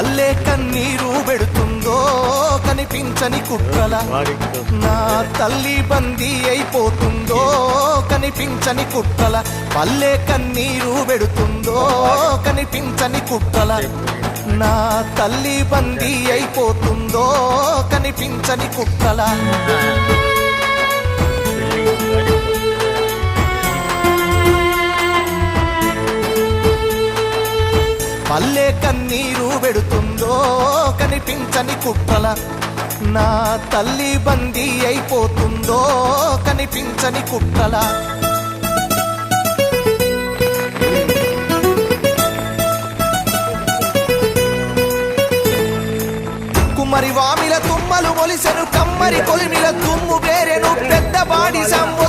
పల్లె కన్నీరు పెడుతుందో కనిపించని కుట్రల నా తల్లి బందీ అయిపోతుందో కనిపించని కుట్రల పల్లె కన్నీరు పెడుతుందో కనిపించని కుట్రల నా తల్లి బందీ అయిపోతుందో కనిపించని కుట్రల పల్లె కన్నీరు పెడుతుందో కనిపించని కుట్రల నా తల్లి బందీ అయిపోతుందో కనిపించని కుట్రల కుమ్మరి వామిల తుమ్మలు మొలిసెను కమ్మరి కొలిమిల తుమ్ము పేరెను పెద్ద బాడి సమ్ము